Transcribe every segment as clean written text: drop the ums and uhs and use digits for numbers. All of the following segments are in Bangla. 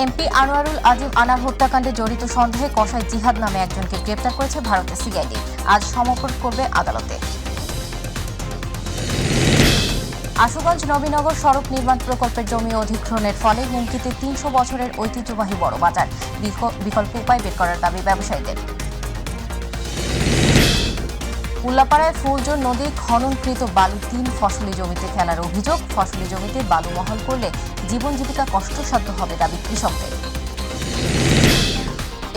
এমপি আনোয়ারুল আজিম আনার হত্যাকাণ্ডে জড়িত সন্দেহে কসাই জিহাদ নামে একজনকে গ্রেপ্তার করেছে ভারতের সিআইডি। আজ সমর্পণ করবে আদালতে। আশুগঞ্জ নবীনগর সড়ক নির্মাণ প্রকল্পের জমি অধিগ্রহণের ফলে হুমকিতে ৩০০ বছরের ঐতিহ্যবাহী বড় বাজার। বিকল্প উপায় বের করার দাবি ব্যবসায়ীদের। উল্লাপাড়ায় ফুলজোর নদী খননকৃত বালু ৩ ফসলি জমিতে ফেলার অভিযোগ। ফসলি জমিতে বালু মহল করলে জীবন জীবিকা কষ্টসাধ্য হবে দাবি কৃষকদের।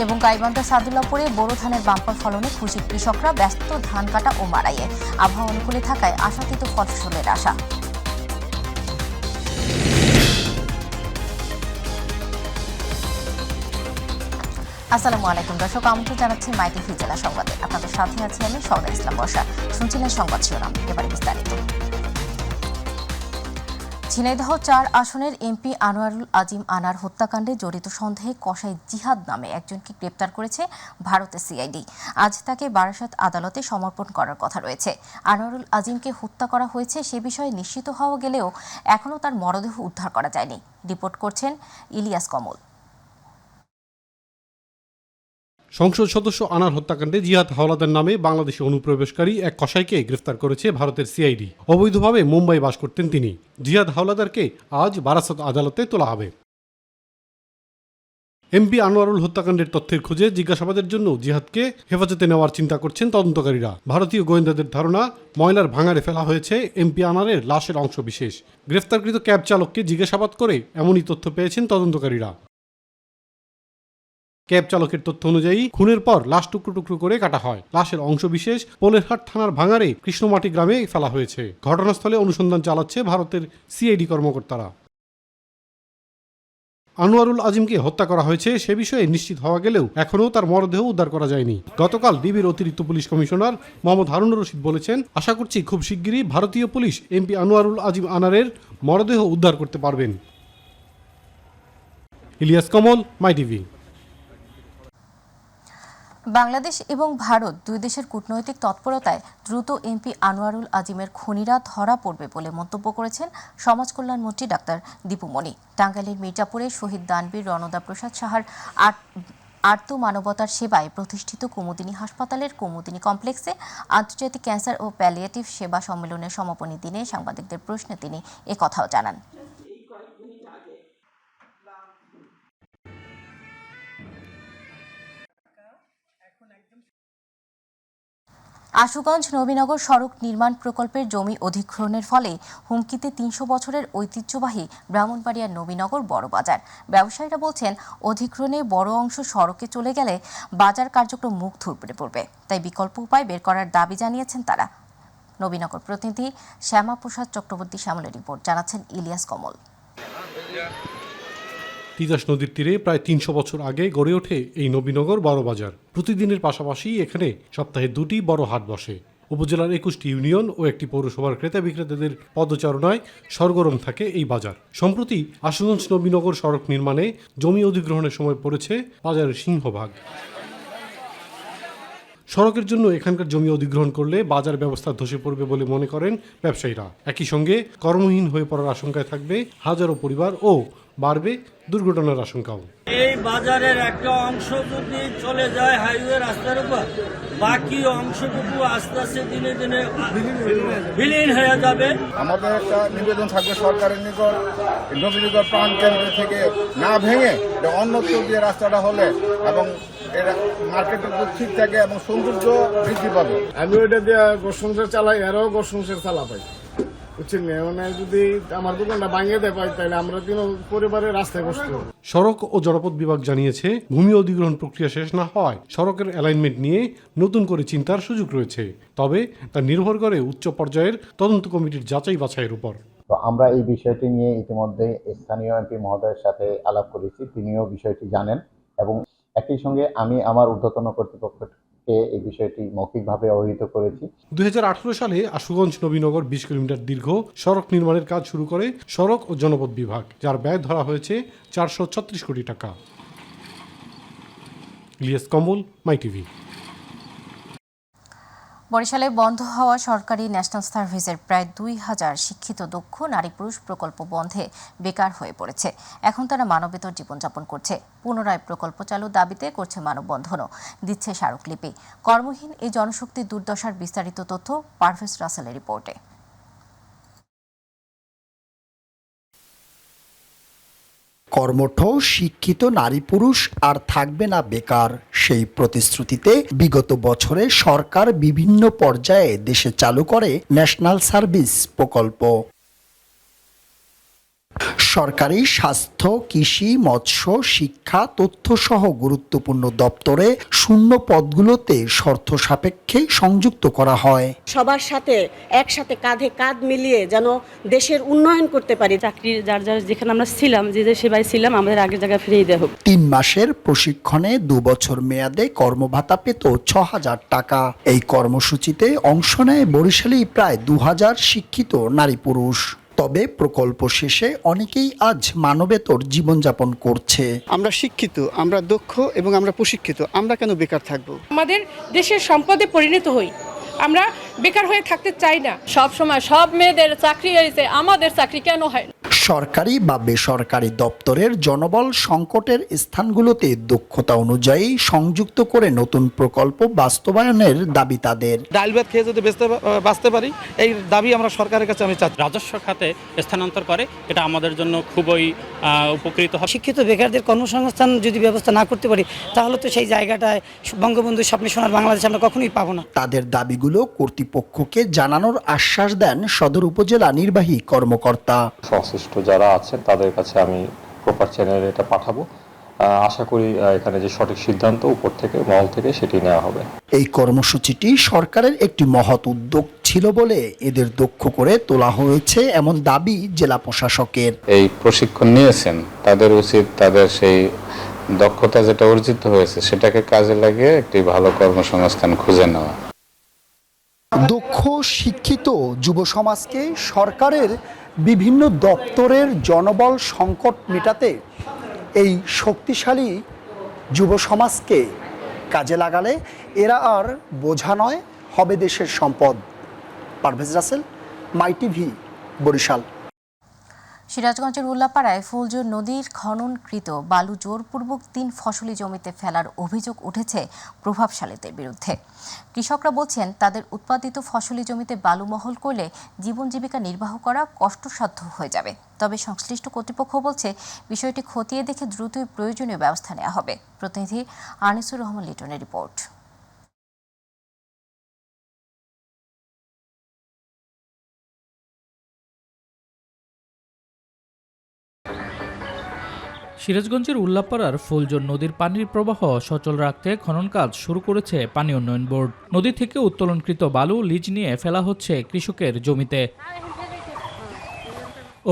এবং গাইবান্ধা সাদুল্লাপুরে বোরো ধানের বাম্পার ফলনে খুশি কৃষকরা, ব্যস্ত ধান কাটা ও মাড়াইয়ে। আবহাওয়া অনুকূলে থাকায় আশাতীত ফসলের আশা। আসসালামু আলাইকুম দর্শক, আমন্ত্রণ জানাচ্ছি মাই টিভি জেলা সংবাদে। আপনাদের সাথে আছি আমি সওদা ইসলাম বর্ষা। শুনছিলেন সংবাদ শিরোনাম, এবারে বিস্তারিত। ঝিনাইদহ ৪ আসনের এমপি আনোয়ারুল আজিম আনার হত্যাকাণ্ডে জড়িত সন্দেহে কসাই জিহাদ নামে একজনকে গ্রেপ্তার করেছে ভারতের সিআইডি। আজ তাকে বারাসাত আদালতে সমর্পণ করার কথা রয়েছে। আনোয়ারুল আজিমকে হত্যা করা হয়েছে সে বিষয়ে নিশ্চিত হওয়া গেলেও এখনও তার মরদেহ উদ্ধার করা যায়নি। রিপোর্ট করছেন ইলিয়াস কমল। সংসদ সদস্য আনার হত্যাকাণ্ডে জিহাদ হাওলাদার নামে বাংলাদেশে অনুপ্রবেশকারী এক কসাইকে গ্রেফতার করেছে ভারতের সিআইডি। অবৈধভাবে মুম্বাই বাস করতেন তিনি। জিহাদ হাওলাদারকে আজ বারাসত আদালতে তোলা হবে। এমপি আনোয়ারুল হত্যাকাণ্ডের তথ্যের খোঁজে জিজ্ঞাসাবাদের জন্য জিহাদকে হেফাজতে নেওয়ার চিন্তা করছেন তদন্তকারীরা। ভারতীয় গোয়েন্দাদের ধারণা, ময়লার ভাঙারে ফেলা হয়েছে এমপি আনারের লাশের অংশবিশেষ। গ্রেফতারকৃত ক্যাব চালককে জিজ্ঞাসাবাদ করে এমনই তথ্য পেয়েছেন তদন্তকারীরা। ক্যাব চালকের তথ্য অনুযায়ী খুনের পর লাশ টুকরো টুকরো করে কাটা হয়। লাশের অংশবিশেষ পোলেরহাট থানার ভাঙারে কৃষ্ণমাটি গ্রামে ফেলা হয়েছে। ঘটনাস্থলে অনুসন্ধান চালাচ্ছে ভারতের সিআইডি কর্মকর্তারা। আনোয়ারুল আজিমকে হত্যা করা হয়েছে সে বিষয়ে নিশ্চিত হওয়া গেলেও এখনও তার মরদেহ উদ্ধার করা যায়নি। গতকাল ডিবির অতিরিক্ত পুলিশ কমিশনার মোহাম্মদ হারুনুর রশিদ বলেছেন, আশা করছি খুব শিগগিরই ভারতীয় পুলিশ এমপি আনোয়ারুল আজিম আনারের মরদেহ উদ্ধার করতে পারবেন। ইলিয়াস কমল, মাই টিভি। বাংলাদেশ এবং ভারত দুই দেশের কূটনৈতিক তৎপরতায় দ্রুত এমপি আনোয়ারুল আজিমের খুনিরা ধরা পড়বে বলে মন্তব্য করেছেন সমাজ কল্যাণমন্ত্রী ডাক্তার দীপু মনি। টাঙ্গাইলের মির্জাপুরে শহীদ দানবীর রণদা প্রসাদ সাহার আর্ত মানবতার সেবায় প্রতিষ্ঠিত কুমুদিনী হাসপাতালের কুমুদিনী কমপ্লেক্সে আন্তর্জাতিক ক্যান্সার ও প্যালিয়েটিভ সেবা সম্মেলনের সমাপনী দিনে সাংবাদিকদের প্রশ্নে তিনি একথাও জানান। আশুগঞ্জ নবীনগর সড়ক নির্মাণ প্রকল্পের জমি অধিগ্রহণের ফলে হুমকিতে ৩০০ বছরের ঐতিহ্যবাহী ব্রাহ্মণবাড়িয়ার নবীনগর বড় বাজার। ব্যবসায়ীরা বলছেন, অধিগ্রহণে বড় অংশ সড়কে চলে গেলে বাজার কার্যক্রম মুখ থুবড়ে পড়বে। তাই বিকল্প উপায় বের করার দাবি জানিয়েছেন তারা। নবীনগর প্রতিনিধি শ্যামাপ্রসাদ চক্রবর্তী শ্যামলের রিপোর্ট, জানাচ্ছেন ইলিয়াস কমল। তিতাস নদীর তীরে প্রায় ৩০০ বছর আগে গড়ে ওঠে এই নবীনগর বড় বাজার। প্রতিদিনের পাশাপাশি এখানে সপ্তাহে 2টি বড় হাট বসে। উপজেলার 21টি ইউনিয়ন ও একটি পৌরসভার ক্রেতা বিক্রেতাদের পদচারণায় সরগরম থাকে এই বাজার। সম্প্রতি আশুগঞ্জ নবীনগর সড়ক নির্মাণে জমি অধিগ্রহণের সময় পড়েছে বাজারের সিংহভাগ। সড়কের জন্য এখানকার জমি অধিগ্রহণ করলে বাজার ব্যবস্থা ধসে পড়বে বলে মনে করেন ব্যবসায়ীরা। একই সঙ্গে কর্মহীন হয়ে পড়ার আশঙ্কায় থাকবে হাজারো পরিবার ও বাড়বে দুর্ঘটনার আশঙ্কাও। এই বাজারের একটা অংশ যদি চলে যায় হাইওয়ে রাস্তার উপর, বাকি অংশটুকু আস্তে আস্তে দিনে দিনে বিলীন হয়ে যাবে। আমাদের একটা নিবেদন থাকবে সরকারের নিকট, নবীনগর প্রাণ কেন্দ্র থেকে না ভেঙে অন্যত্র দিয়ে রাস্তাটা হলে এবং মার্কেটের ঠিক থাকে এবং সৌন্দর্য বৃদ্ধি পাবে। আমি ওইটা দিয়ে গোর সংসার চালাই, এরাও গোর সংসার চালা পাই, বুঝছেন? মানে যদি আমার দোকানটা ভাঙিয়ে দেয় পাই, তাহলে আমরা তিন পরিবারের রাস্তায় বসতে হবে। সড়ক ও জনপথ বিভাগ জানিয়েছে, ভূমি অধিগ্রহণ প্রক্রিয়া শেষ না হওয়ায় সড়কের অ্যালাইনমেন্ট নিয়ে নতুন করে চিন্তার সুযোগ রয়েছে। তবে তা নির্ভর করে উচ্চ পর্যায়ের তদন্ত কমিটির যাচাই বাছাইয়ের উপর। তো আমরা এই বিষয়টি নিয়ে ইতিমধ্যে স্থানীয় এমপি মহোদয়ের সাথে আলাপ করেছি, তিনিও বিষয়টি জানেন এবং একই সঙ্গে আমি আমার ঊর্ধ্বতন কর্তৃপক্ষকে এই বিষয়টি মৌখিকভাবে অবহিত করেছি। 2018 সালে আশুগঞ্জ নবীনগর 20 কিলোমিটার দীর্ঘ সড়ক নির্মাণের কাজ শুরু করে সড়ক ও জনপথ বিভাগ, যার ব্যয় ধরা হয়েছে 436 কোটি টাকা। ইলিয়াস কমল, মাই টিভি। বরিশালে বন্ধ হওয়া সরকারি ন্যাশনাল সার্ভিসের প্রায় ২,০০০ শিক্ষিত দক্ষ নারী পুরুষ প্রকল্প বন্ধে বেকার হয়ে পড়েছে। এখন তারা মানবেতর জীবনযাপন করছে। পুনরায় প্রকল্প চালুর দাবিতে করছে মানববন্ধনও, দিচ্ছে স্মারকলিপি। কর্মহীন এই জনশক্তির দুর্দশার বিস্তারিত তথ্য পারভেজ রাসেলের রিপোর্টে। কর্মঠ শিক্ষিত নারী পুরুষ আর থাকবে না বেকার, সেই প্রতিশ্রুতিতে বিগত বছরে সরকার বিভিন্ন পর্যায়ে দেশে চালু করে ন্যাশনাল সার্ভিস প্রকল্প। সরকারি স্বাস্থ্য, কৃষি, মৎস্য, শিক্ষা, তথ্যসহ গুরুত্বপূর্ণ দপ্তরে শূন্য পদগুলোতে শর্ত সাপেক্ষে সংযুক্ত করা হয়। সবার সাথে একসাথে কাঁধে কাঁধ মিলিয়ে যেন দেশের উন্নয়ন করতে পারি। চাকরির যার যেখানে আমরা ছিলাম, যে সেবায় ছিলাম, আমাদের আগের জায়গায় ফিরিয়ে দেওয়া হোক। ৩ মাসের প্রশিক্ষণে 2 বছর মেয়াদে কর্মভাতা পেত ৬,০০০ টাকা। এই কর্মসূচিতে অংশ নেয় বরিশালী প্রায় ২,০০০ শিক্ষিত নারী পুরুষ। তবে প্রকল্প শেষে অনেকেই আজ মানবেতর জীবনযাপন করছে। আমরা শিক্ষিত, আমরা দক্ষ এবং আমরা প্রশিক্ষিত, আমরা কেন বেকার থাকব? আমাদের দেশের সম্পদে পরিণত হই, আমরা বেকার হয়ে থাকতে চাই না। সব সময় সব মেয়েদের চাকরি হয়েছে, আমাদের চাকরি কেন হয়? সরকারি বা বেসরকারি দপ্তরের জনবল সংকটের স্থানগুলোতে দক্ষতা অনুযায়ী সংযুক্ত করে নতুন প্রকল্প বাস্তবায়নের দাবি তাদের। ডাল ভাত খেয়ে যদি বাঁচতে পারি, এই দাবি আমরা সরকারের কাছে আমি চাচ্ছি। রাজস্ব খাতে স্থানান্তর করে, এটা আমাদের জন্য খুবই উপকৃত হবে। শিক্ষিত বেকারদের কর্মসংস্থান যদি ব্যবস্থা না করতে পারি, তাহলে তো সেই জায়গাটায় বঙ্গবন্ধুর স্বপ্নে সোনার বাংলাদেশ আমরা কখনোই পাবো না। তাদের দাবিগুলো কর্তৃপক্ষকে জানানোর আশ্বাস দেন সদর উপজেলা নির্বাহী কর্মকর্তা। সংশ্লিষ্ট যারা আছেন তাদের কাছে আমি প্রপার চ্যানেলে এটা পাঠাবো। আশা করি এখানে যে সঠিক সিদ্ধান্ত উপর থেকে, মহল থেকে, সেটি নেওয়া হবে। এই কর্মসূচিটি সরকারের একটি মহৎ উদ্যোগ ছিল বলে এদের দক্ষ করে তোলা হয়েছে এমন দাবি জেলা প্রশাসকের। এই প্রশিক্ষণ নিয়েছেন, তাদের উচিত তাদের সেই দক্ষতা যেটা অর্জিত হয়েছে সেটাকে কাজে লাগিয়ে একটি ভালো কর্মসংস্থান খুঁজে নেওয়া। দক্ষ শিক্ষিত যুব সমাজকে সরকারের বিভিন্ন দপ্তরের জনবল সংকট মেটাতে এই শক্তিশালী যুব সমাজকে কাজে লাগালে এরা আর বোঝা নয়, হবে দেশের সম্পদ। পারভেজ রাসেল, মাই টিভি, বরিশাল। সিরাজগঞ্জের উল্লাপাড়ায় ফুলজোর নদীর খননকৃত বালু জোরপূর্বক 3 ফসলি জমিতে ফেলার অভিযোগ উঠেছে প্রভাবশালীদের বিরুদ্ধে। কৃষকরা বলছেন, তাদের উৎপাদিত ফসলি জমিতে বালু মহল করলে জীবন জীবিকা নির্বাহ করা কষ্টসাধ্য হয়ে যাবে। তবে সংশ্লিষ্ট কর্তৃপক্ষ বলছে, বিষয়টি খতিয়ে দেখে দ্রুতই প্রয়োজনীয় ব্যবস্থা নেওয়া হবে। প্রতিনিধি আনিসুর রহমান লিটনের রিপোর্ট। সিরাজগঞ্জের উল্লাপাড়ার ফুলজোর নদীর পানির প্রবাহ সচল রাখতে খনন কাজ শুরু করেছে পানি উন্নয়ন বোর্ড। নদী থেকে উত্তোলনকৃত বালু লিজ নিয়ে ফেলা হচ্ছে কৃষকের জমিতে।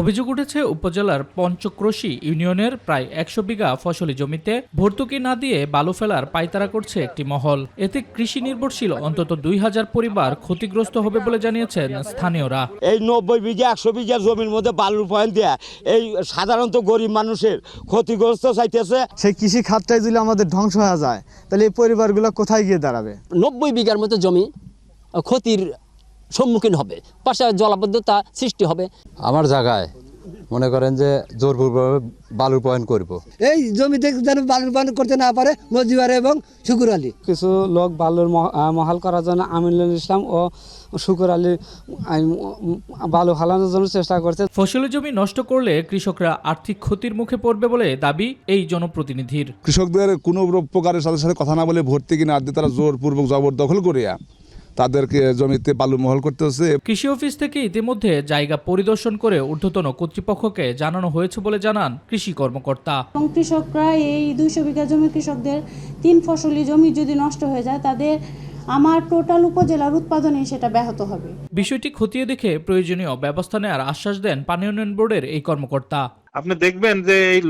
অভিযোগ উঠেছে, উপজেলার পঞ্চক্রোশী ইউনিয়নের প্রায় 100 বিঘা ফসলি জমিতে ভর্তুকি না দিয়ে বালু ফেলার পায়তারা করছে একটি মহল। এতে কৃষি নির্ভরশীল অন্তত 2000 পরিবার ক্ষতিগ্রস্ত হবে বলে জানিয়েছেন স্থানীয়রা। এই 90 বিঘা 100 বিঘা জমির মধ্যে বালুর পয়েন্ট দেয়া এই সাধারণত গরিব মানুষের ক্ষতিগ্রস্ত চাইতেছে। সেই কৃষি খাতটাই যদি আমাদের ধ্বংস হয়ে যায়, তাহলে এই পরিবারগুলো কোথায় গিয়ে দাঁড়াবে? 90 বিঘার মতো জমি ক্ষতির সম্মুখীন হবে, পাশে জলাবদ্ধতা সৃষ্টি হবে। আমার জায়গায় মনে করেন যে জোরপূর্বকভাবে বালুর পয়েন্ট করব। এই জমিতে যেন বালুর পয়েন্ট করতে না পারে মজিবার এবং শুকুর আলী। কিছু লোক বালুর মহাল করার জন্য আমিনুল ইসলাম ও শুকুর আলী বালু ফালানোর জন্য চেষ্টা করছে। ফসলি জমি নষ্ট করলে কৃষকরা আর্থিক ক্ষতির মুখে পড়বে বলে দাবি এই জনপ্রতিনিধির। কৃষকদের কোনো প্রকারের সাথে কথা না বলে ভর্তুকি না দিয়ে তারা জোরপূর্বক জবরদখল করিয়া তাদেরকে জমিতে বালু মহল করতে হচ্ছে। কৃষি অফিস থেকে ইতিমধ্যে জায়গা পরিদর্শন করে ঊর্ধ্বতন কর্তৃপক্ষকে জানানো হয়েছে বলে জানান কৃষি কর্মকর্তা। কৃষকরা এই 200 বিঘা জমি কৃষকদের 3 ফসলি জমি যদি নষ্ট হয়ে যায়, তাদের আমার টোটাল উপজেলার উৎপাদনে সেটা ব্যাহত হবে। বিষয়টি খতিয়ে দেখে প্রয়োজনীয় ব্যবস্থা নেওয়ার আশ্বাস দেন পানি উন্নয়ন বোর্ডের এই কর্মকর্তা। আপনি দেখবেন যে এই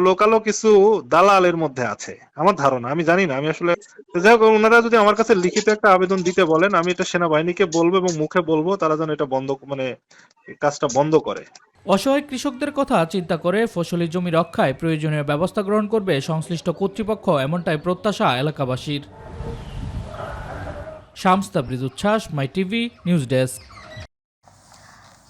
লোকালও কিছু দালালের মধ্যে আছে, আমার ধারণা, আমি জানি না, আমি আসলে যাই হোক, ওনারা যদি আমার কাছে লিখিত একটা আবেদন দিতে বলেন, আমি এটা সেনাবাহিনীকে বলবো এবং মুখে বলবো, তারা যেন এটা বন্ধ, মানে কাজটা বন্ধ করে। অসহায় কৃষকদের কথা চিন্তা করে ফসলি জমি রক্ষায় প্রয়োজনীয় ব্যবস্থা গ্রহণ করবে সংশ্লিষ্ট কর্তৃপক্ষ, এমনটাই প্রত্যাশা এলাকাবাসীর। শামস তাবরিজ উচ্ছ্বাস, মাই টিভি নিউজ ডেস্ক।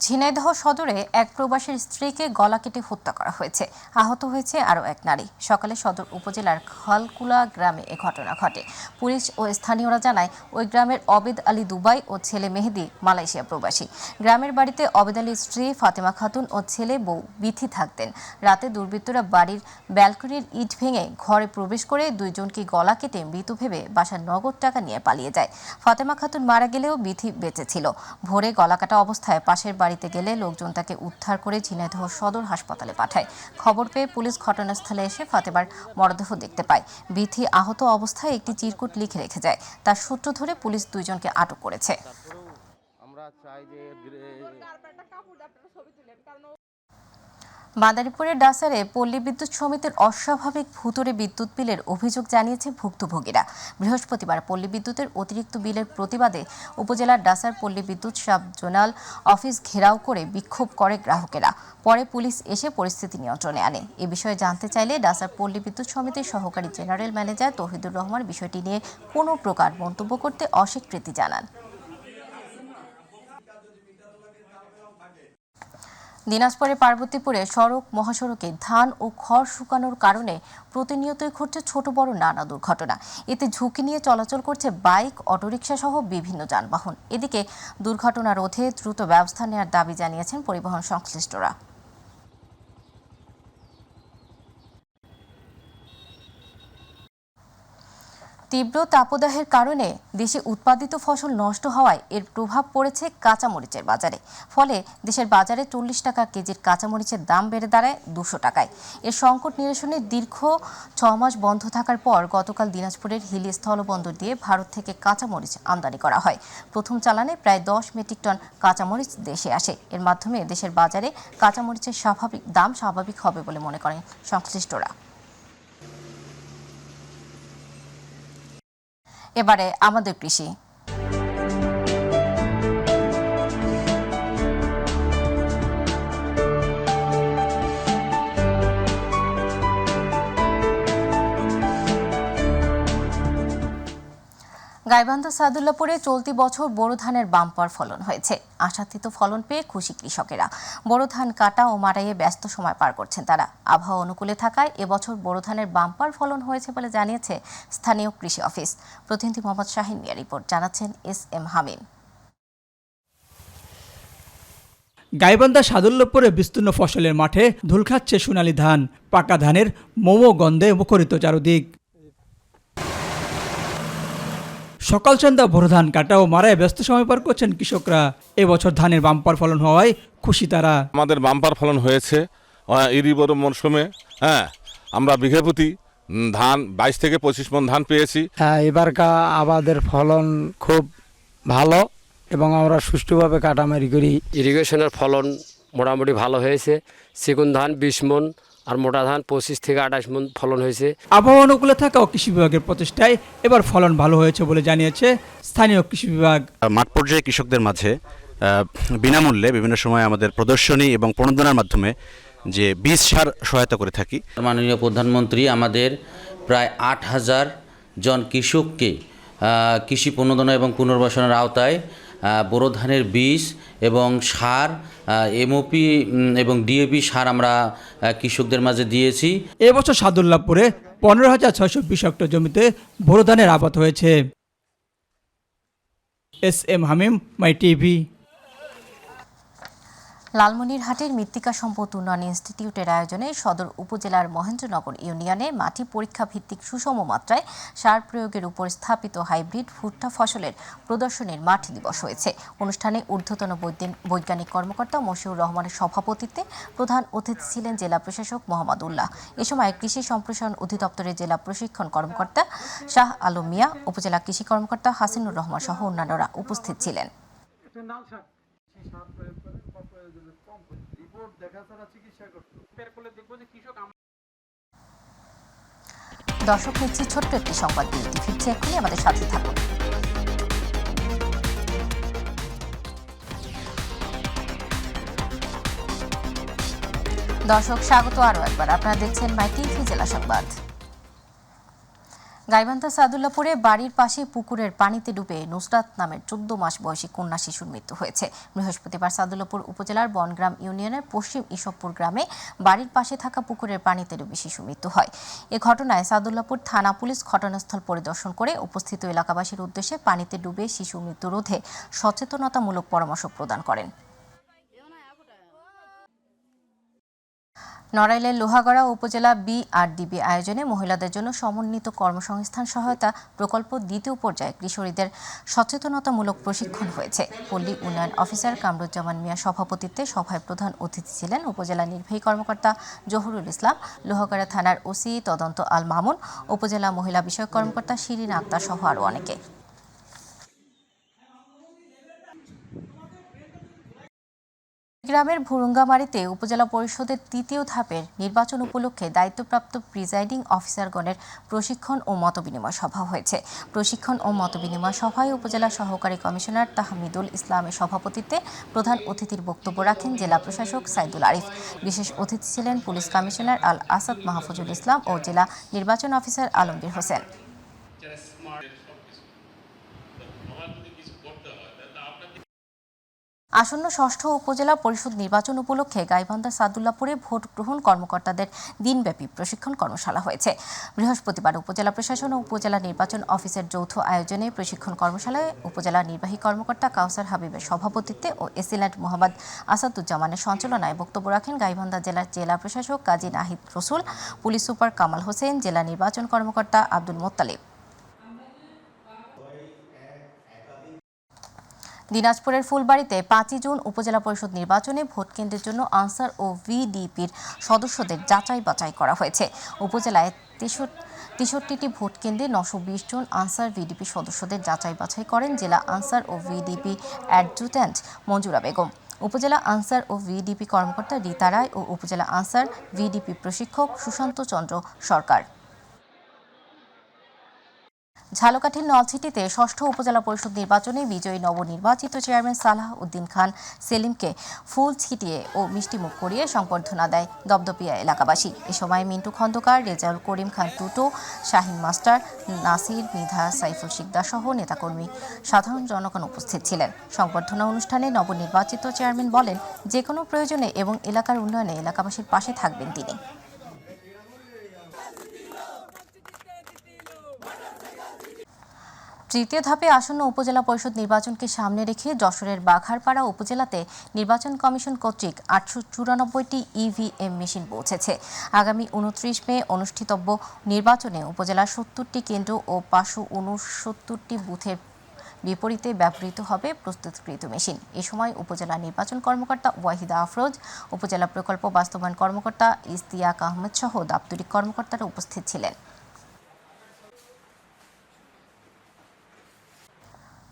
ঝিনাইদহ সদরে এক প্রবাসীর স্ত্রীকে গলা কেটে হত্যা করা হয়েছে। আহত হয়েছে আরও এক নারী। সকালে সদর উপজেলার খালকুলা গ্রামে এ ঘটনা ঘটে। পুলিশ ও স্থানীয়রা জানায় ওই গ্রামের অবেদ আলী দুবাই ও ছেলে মেহেদি মালয়েশিয়া প্রবাসী। গ্রামের বাড়িতে অবেদ আলীর স্ত্রী ফাতেমা খাতুন ও ছেলে বউ বিথি থাকতেন। রাতে দুর্বৃত্তরা বাড়ির ব্যালকনির ইট ভেঙে ঘরে প্রবেশ করে দুইজনকে গলা কেটে মৃত ভেবে বাসার নগদ টাকা নিয়ে পালিয়ে যায়। ফাতেমা খাতুন মারা গেলেও বিথি বেঁচে ছিল। ভোরে গলা কাটা অবস্থায় পাশের বাড়িতে গেলে লোকজন তাকে উদ্ধার করে ঝিনাইদহ সদর হাসপাতালে পাঠায়। খবর পেয়ে পুলিশ ঘটনাস্থলে এসে ফাতেমার মরদেহ দেখতে পায়। বিথি আহত অবস্থায় একটি চিরকুট লিখে রেখে যায়। তার সূত্র ধরে পুলিশ দুইজনকে আটক করেছে। মাদারীপুরের ডাসারে পল্লী বিদ্যুৎ সমিতির অস্বাভাবিক ভূতুড়ে বিদ্যুৎ বিলের অভিযোগ জানিয়েছে ভুক্তভোগীরা। বৃহস্পতিবার পল্লী বিদ্যুতের অতিরিক্ত বিলের প্রতিবাদে উপজেলার ডাসার পল্লী বিদ্যুৎ সাব জোনাল অফিস ঘেরাও করে বিক্ষোভ করে গ্রাহকেরা। পরে পুলিশ এসে পরিস্থিতি নিয়ন্ত্রণে আনে। এ বিষয়ে জানতে চাইলে ডাসার পল্লী বিদ্যুৎ সমিতির সহকারী জেনারেল ম্যানেজার তৌহিদুর রহমান বিষয়টি নিয়ে কোনো প্রকার মন্তব্য করতে অস্বীকৃতি জানান। দিনাজপুরের পার্বতীপুরে সড়ক মহাসড়কে ধান ও খড় শুকানোর কারণে প্রতিনিয়তই ঘটছে ছোট বড় নানা দুর্ঘটনা। এতে ঝুঁকি নিয়ে চলাচল করছে বাইক, অটোরিকশা সহ বিভিন্ন যানবাহন। এদিকে দুর্ঘটনা রোধে দ্রুত ব্যবস্থা নেওয়ার দাবি জানিয়েছেন পরিবহন সংশ্লিষ্টরা। তীব্র তাপদাহের কারণে দেশে উৎপাদিত ফসল নষ্ট হওয়ায় এর প্রভাব পড়েছে কাঁচামরিচের বাজারে। ফলে দেশের বাজারে 40 টাকা কেজির কাঁচামরিচের দাম বেড়ে দাঁড়ায় 200 টাকায়। এর সংকট নিরসনে দীর্ঘ 6 মাস বন্ধ থাকার পর গতকাল দিনাজপুরের হিলি স্থলবন্দর দিয়ে ভারত থেকে কাঁচামরিচ আমদানি করা হয়। প্রথম চালানে প্রায় 10 মেট্রিক টন কাঁচামরিচ দেশে আসে। এর মাধ্যমে দেশের বাজারে কাঁচামরিচের দাম স্বাভাবিক হবে বলে মনে করেন সংশ্লিষ্টরা। এবারে আমাদের কৃষি। গাইবান্ধা সাদুল্লাপুরে চলতি বছর বোরো ধানের বাম্পার ফলন হয়েছে। আশাতীত ফলন পেয়ে খুশি কৃষকেরা। বোরো ধান কাটা ও মাড়াইয়ে ব্যস্ত সময় পার করছেন তারা। আবহাওয়া অনুকূলে থাকায় এবছর বোরো ধানের বাম্পার ফলন হয়েছে বলে জানিয়েছে স্থানীয় কৃষি অফিস। প্রতিনিধি মোহাম্মদ শাহিন মিয়া রিপোর্ট, জানাচ্ছেন এস.এম. হামিম। গাইবান্ধা সাদুল্লাপুরে বিস্তীর্ণ ফসলের মাঠে ধুল খাচ্ছে সোনালী ধান। পাকা ধানের মোমো গন্ধে মুখরিত চারদিক। সকাল সন্ধ্যা বোরো ধান কাটা ও মারায় ব্যস্ত সময় পার করছেন কৃষকরা। এবছর ধানের বাম্পার ফলন হওয়ায় খুশি তারা। আমাদের বাম্পার ফলন হয়েছে এরই বড় মরশুমে। আমরা বিঘা প্রতি ধান 22 থেকে 25 মণ ধান পেয়েছি। এবারকার আবাদের ফলন খুব ভালো এবং আমরা সুষ্ঠুভাবে কাটামারি করি। ইরিগেশনের ফলন মোটামুটি ভালো হয়েছে। সেগুন ধান 20 মণ আর মোটা ধান 25 থেকে 28 মণ ফলন হয়েছে। আবহাওয়া অনুকূলে থাকা কৃষি বিভাগের প্রচেষ্টায় এবার ফলন ভালো হয়েছে বলে জানিয়েছে স্থানীয় কৃষি বিভাগ। মাঠ পর্যায়ে কৃষকদের মাঝে বিনামূল্যে বিভিন্ন সময় আমাদের প্রদর্শনী এবং প্রণোদনার মাধ্যমে যে বীজ সার সহায়তা করে থাকি। মাননীয় প্রধানমন্ত্রী আমাদের প্রায় 8000 জন কৃষককে কৃষি প্রণোদনা এবং পুনর্বাসনের আওতায় বোরো ধানের বীজ এবং সার, এমওপি এবং ডিএপি সার আমরা কৃষকদের মাঝে দিয়েছি। এবছর সাদুল্লাপুরে 15,620 হেক্টর জমিতে বোরো ধানের আবাদ হয়েছে। এস.এম. হামিম, মাই টিভি। লালমনিরহাটের মৃত্তিকা সম্পদ উন্নয়ন ইনস্টিটিউটের আয়োজনে সদর উপজেলার মহেন্দ্রনগর ইউনিয়নে মাটি পরীক্ষা ভিত্তিক সুষম মাত্রায় সার প্রয়োগের উপর স্থাপিত হাইব্রিড ভুট্টা ফসলের প্রদর্শনীর মাঠ দিবস হয়েছে। অনুষ্ঠানে ঊর্ধ্বতন বৈজ্ঞানিক কর্মকর্তা মশিউর রহমানের সভাপতিত্বে প্রধান অতিথি ছিলেন জেলা প্রশাসক মোহাম্মদ উল্লাহ। এ সময় কৃষি সম্প্রসারণ অধিদপ্তরের জেলা প্রশিক্ষণ কর্মকর্তা শাহ আলম মিয়া, উপজেলা কৃষি কর্মকর্তা হাসিনুর রহমান সহ অন্যান্যরা উপস্থিত ছিলেন। দর্শক, নিচ্ছি ছোট্ট একটি সংবাদ বিরতি। ফিরছে এক্ষুনি, আমাদের সাথে থাকুন। দর্শক, স্বাগত আরও একবার। আপনারা দেখছেন মাই টিভি জেলা সংবাদ। গাইবান্ধা সাদুল্লাপুরে বাড়ির পাশে পুকুরের পানিতে ডুবে নুসরাত নামের 14 মাস বয়সী কন্যা শিশুর মৃত্যু হয়েছে। বৃহস্পতিবার সাদুল্লাপুর উপজেলার বনগ্রাম ইউনিয়নের পশ্চিম ইসবপুর গ্রামে বাড়ির পাশে থাকা পুকুরের পানিতে ডুবে শিশু মৃত্যু হয়। এ ঘটনায় সাদুল্লাপুর থানা পুলিশ ঘটনাস্থল পরিদর্শন করে উপস্থিত এলাকাবাসীর উদ্দেশ্যে পানিতে ডুবে শিশু মৃত্যু রোধে সচেতনতামূলক পরামর্শ প্রদান করেন। নড়াইলের লোহাগড়া উপজেলা বিআরডিবি আয়োজনে মহিলাদের জন্য সমন্বিত কর্মসংস্থান সহায়তা প্রকল্প দ্বিতীয় পর্যায়ে কিশোরীদের সচেতনতামূলক প্রশিক্ষণ হয়েছে। পল্লী উন্নয়ন অফিসার কামরুজ্জামান মিয়া সভাপতিত্বে সভায় প্রধান অতিথি ছিলেন উপজেলা নির্বাহী কর্মকর্তা জহুরুল ইসলাম, লোহাগড়া থানার ওসি তদন্ত আল মামুন, উপজেলা মহিলা বিষয়ক কর্মকর্তা শিরিন আক্তার সহ আরও অনেকে। গ্রামের ভুরুঙ্গামারীতে উপজেলা পরিষদের তৃতীয় ধাপের নির্বাচন উপলক্ষে দায়িত্বপ্রাপ্ত প্রিজাইডিং অফিসারগণের প্রশিক্ষণ ও মতবিনিময় সভা হয়েছে। প্রশিক্ষণ ও মতবিনিময় সভায় উপজেলা সহকারী কমিশনার তাহমিদুল ইসলামের সভাপতিত্বে প্রধান অতিথির বক্তব্য রাখেন জেলা প্রশাসক সাইদুল আরিফ। বিশেষ অতিথি ছিলেন পুলিশ কমিশনার আল আসাদ মাহফুজুল ইসলাম ও জেলা নির্বাচন অফিসার আলমগীর হোসেন। আসন্ন ষষ্ঠ উপজেলা পরিষদ নির্বাচন উপলক্ষে গাইবান্ধা সাদুল্লাপুরে ভোট গ্রহণ কর্মকর্তাদের দিনব্যাপী প্রশিক্ষণ কর্মশালা হয়েছে। বৃহস্পতিবার উপজেলা প্রশাসন ও উপজেলা নির্বাচন অফিসের যৌথ আয়োজনে প্রশিক্ষণ কর্মশালায় উপজেলা নির্বাহী কর্মকর্তা কাউসার হাবিবের সভাপতিত্বে ও এসিল্যান্ড মোহাম্মদ আসাদুজ্জামানের সঞ্চালনায় বক্তব্য রাখেন গাইবান্ধা জেলার জেলা প্রশাসক কাজী নাহিদ রসুল, পুলিশ সুপার কামাল হোসেন, জেলা নির্বাচন কর্মকর্তা আব্দুল মোত্তালিব। দিনাজপুরের ফুলবাড়ীতে 5 জুন উপজেলা পরিষদ নির্বাচনে ভোট কেন্দ্রের জন্য আনসার ও ভিডিপির সদস্যদের যাচাই বাছাই করা হয়েছে। উপজেলায় 63টি ভোট কেন্দ্রে 920 জন আনসার ভিডিপি সদস্যদের যাচাই বাছাই করেন জেলা আনসার ও ভিডিপি অ্যাডজুট্যান্ট মঞ্জুরা বেগম, উপজেলা আনসার ও ভিডিপি কর্মকর্তা রীতা রায় ও উপজেলা আনসার ভিডিপি প্রশিক্ষক সুশান্ত চন্দ্র সরকার। ঝালকাঠির নলছিটিতে ষষ্ঠ উপজেলা পরিষদ নির্বাচনে বিজয়ী নবনির্বাচিত চেয়ারম্যান সালাহ উদ্দিন খান সেলিমকে ফুল ছিটিয়ে ও মিষ্টিমুখ করিয়ে সংবর্ধনা দেয় দপদপিয়া এলাকাবাসী। এ সময় মিন্টু খন্দকার, রেজাউল করিম খান টুটো, শাহিন মাস্টার, নাসির, মৃধা, সাইফুল শিকদার সহ নেতাকর্মী সাধারণ জনগণ উপস্থিত ছিলেন। সংবর্ধনা অনুষ্ঠানে নবনির্বাচিত চেয়ারম্যান বলেন, যে কোনো প্রয়োজনে এবং এলাকার উন্নয়নে এলাকাবাসীর পাশে থাকবেন তিনি। তৃতীয় ধাপে আসন্ন উপজেলা পরিষদ নির্বাচনকে সামনে রেখে যশোরের বাঘারপাড়া উপজেলাতে নির্বাচন কমিশন কর্তৃক 894টি ইভিএম মেশিন পৌঁছেছে। আগামী 29 মে অনুষ্ঠিতব্য নির্বাচনে উপজেলার 70টি কেন্দ্র ও 569টি বুথের বিপরীতে ব্যবহৃত হবে প্রস্তুতকৃত মেশিন। এ সময় উপজেলা নির্বাচন কর্মকর্তা ওয়াহিদা আফরোজ, উপজেলা প্রকল্প বাস্তবায়ন কর্মকর্তা ইস্তিয়াক আহমেদ সহ দাপ্তরিক কর্মকর্তারা উপস্থিত ছিলেন।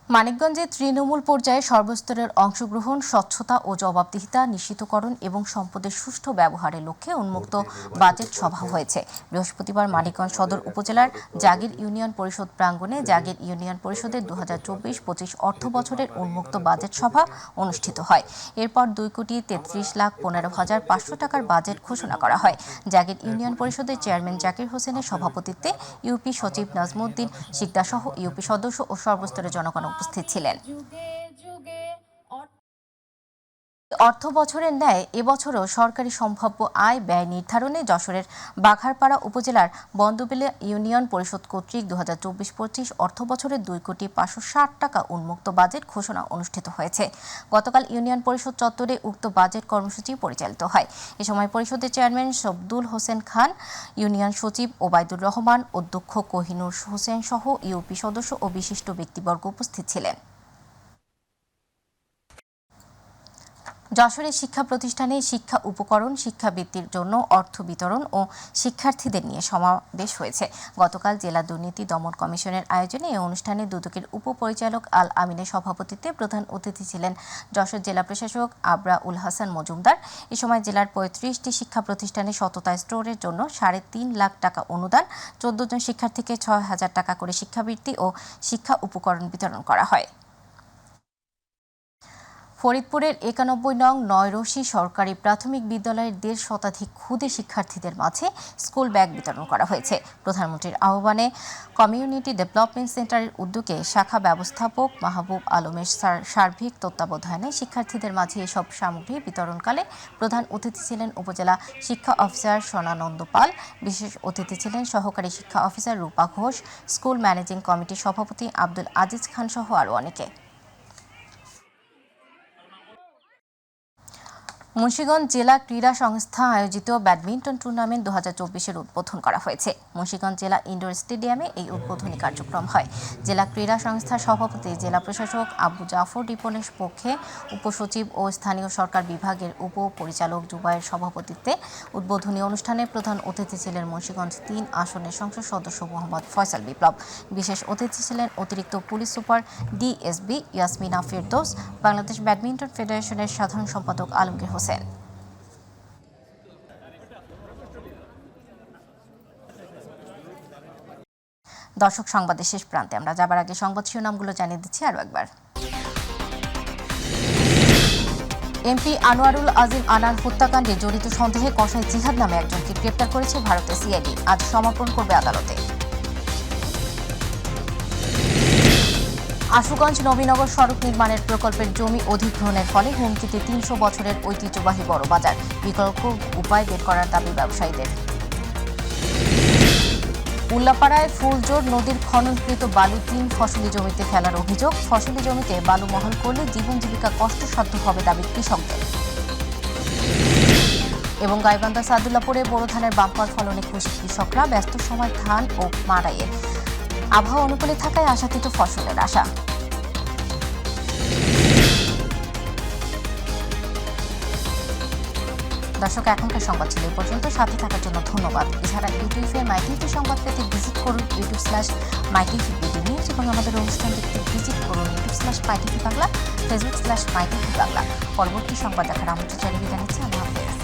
মানিকগঞ্জে তৃণমূল পর্যায়ে সর্বস্তরের অংশগ্রহণ, স্বচ্ছতা ও জবাবদিহিতা নিশ্চিতকরণ এবং সম্পদের সুষ্ঠু ব্যবহারের লক্ষ্যে উন্মুক্ত বাজেট সভা হয়েছে। বৃহস্পতিবার মানিকগঞ্জ সদর উপজেলার জাগির ইউনিয়ন পরিষদ প্রাঙ্গণে জাগির ইউনিয়ন পরিষদের 2024-25 অর্থ বছরের উন্মুক্ত বাজেট সভা অনুষ্ঠিত হয়। এরপর 2,33,15,500 টাকার বাজেট ঘোষণা করা হয়। জাগির ইউনিয়ন পরিষদের চেয়ারম্যান জাকির হোসেনের সভাপতিত্বে ইউপি সচিব নাজমুদ্দিন শিকদার সহ ইউপি সদস্য ও সর্বস্তরের জনগণ উপস্থিত ছিলেন। অর্থ বছরের ন্যায় এবছরও সরকারি সম্ভাব্য আয় ব্যয় নির্ধারণে যশোরের বাঘারপাড়া উপজেলার বন্দবেলা ইউনিয়ন পরিষদ কর্তৃক 2024-25 অর্থ বছরের 2,560 টাকা উন্মুক্ত বাজেট ঘোষণা অনুষ্ঠিত হয়েছে। গতকাল ইউনিয়ন পরিষদ চত্বরে উক্ত বাজেট কর্মসূচি পরিচালিত হয়। এ সময় পরিষদের চেয়ারম্যান শব্দুল হোসেন খান, ইউনিয়ন সচিব ওবায়দুর রহমান, অধ্যক্ষ কোহিনুর হোসেন সহ ইউপি সদস্য ও বিশিষ্ট ব্যক্তিবর্গ উপস্থিত ছিলেন। যশোরের শিক্ষা প্রতিষ্ঠানে শিক্ষা উপকরণ, শিক্ষাবৃত্তির জন্য অর্থ বিতরণ ও শিক্ষার্থীদের নিয়ে সমাবেশ হয়েছে। গতকাল জেলা দুর্নীতি দমন কমিশনের আয়োজনে এই অনুষ্ঠানে দুদকের উপপরিচালক আল আমিনের সভাপতিত্বে প্রধান অতিথি ছিলেন যশোর জেলা প্রশাসক আবরাউল হাসান মজুমদার। এ সময় জেলার 35টি শিক্ষা প্রতিষ্ঠানে সততা স্টোরের জন্য 3.5 লাখ টাকা অনুদান, 14 জন শিক্ষার্থীকে 6,000 টাকা করে শিক্ষাবৃত্তি ও শিক্ষা উপকরণ বিতরণ করা হয়। ফরিদপুরের ৯১ নং নয়রশি সরকারি প্রাথমিক বিদ্যালয়ের ১৫০ শতাধিক ক্ষুদে শিক্ষার্থীদের মাঝে স্কুল ব্যাগ বিতরণ করা হয়েছে। প্রধানমন্ত্রীর আহ্বানে কমিউনিটি ডেভেলপমেন্ট সেন্টারের উদ্যোগে শাখা ব্যবস্থাপক মাহবুব আলমের সার্বিক তত্ত্বাবধানে শিক্ষার্থীদের মাঝে এসব সামগ্রী বিতরণকালে প্রধান অতিথি ছিলেন উপজেলা শিক্ষা অফিসার সোনানন্দ পাল, বিশেষ অতিথি ছিলেন সহকারী শিক্ষা অফিসার রূপা ঘোষ, স্কুল ম্যানেজিং কমিটির সভাপতি আব্দুল আজিজ খান সহ আরও অনেকে। মুন্সিগঞ্জ জেলা ক্রীড়া সংস্থা আয়োজিত ব্যাডমিন্টন টুর্নামেন্ট ২০২৪-এর উদ্বোধন করা হয়েছে। মুন্সিগঞ্জ জেলা ইনডোর স্টেডিয়ামে এই উদ্বোধনী কার্যক্রম হয়। জেলা ক্রীড়া সংস্থার সভাপতি জেলা প্রশাসক আবু জাফর রিপনের পক্ষে উপসচিব ও স্থানীয় সরকার বিভাগের উপপরিচালক জুবাইর সভাপতিত্বে উদ্বোধনী অনুষ্ঠানে প্রধান অতিথি ছিলেন মুন্সিগঞ্জ ৩ আসনের সংসদ সদস্য মোহাম্মদ ফয়সাল বিপ্লব। বিশেষ অতিথি ছিলেন অতিরিক্ত police super DSB Yasmina Ferdous, Bangladesh badminton ফেডারেশনের সাধারণ সম্পাদক আলমগীর হোসেন। দর্শক, সংবাদের শেষ প্রান্তে আমরা যাবার আগে সংবাদ শিরোনামগুলো জানিয়ে দিচ্ছি আরও একবার। এমপি আনোয়ারুল আজিম আনার হত্যাকাণ্ডে জড়িত সন্দেহে কসাই জিহাদ নামে একজনকে গ্রেপ্তার করেছে ভারতের সিআইডি। আজ সমর্পণ করবে আদালতে। আশুগঞ্জ নবীনগর সড়ক নির্মাণের প্রকল্পের জমি অধিগ্রহণের ফলে হুমকিতে ৩০০ বছরের ঐতিহ্যবাহী বড় বাজার। বিকল্প উপায় বের করার দাবি ব্যবসায়ীদের। উল্লাপাড়ায় ফুলজোর নদীর খননকৃত বালু ৩ ফসলি জমিতে ফেলার অভিযোগ। ফসলি জমিতে বালু মহল করলে জীবন জীবিকা কষ্টসাধ্য হবে দাবি কৃষকদের। এবং গাইবান্ধা সাদুল্লাপুরে বোরো ধানের বাম্পার ফলনে খুশি কৃষকরা। ব্যস্ত সময় ধান ও মাড়াইয়ে আবহাওয়া অনুকূলে থাকায় আশাতীত ফসলের আশা। দর্শক, এখনকার সংবাদ ছিল এই পর্যন্ত। সাথে থাকার জন্য ধন্যবাদ। এছাড়া ইউটিউবে মাইটিভি সংবাদ পেতে ভিজিট করুন youtube/mytvbd নিউজ এবং আমাদের অনুষ্ঠান দেখতে ভিজিট করুন youtube/mytvবাংলা, facebook/mytvবাংলা। পরবর্তী সংবাদ দেখার আমন্ত্রণ জানিয়ে জানাচ্ছি। আল্লাহ হাফেজ।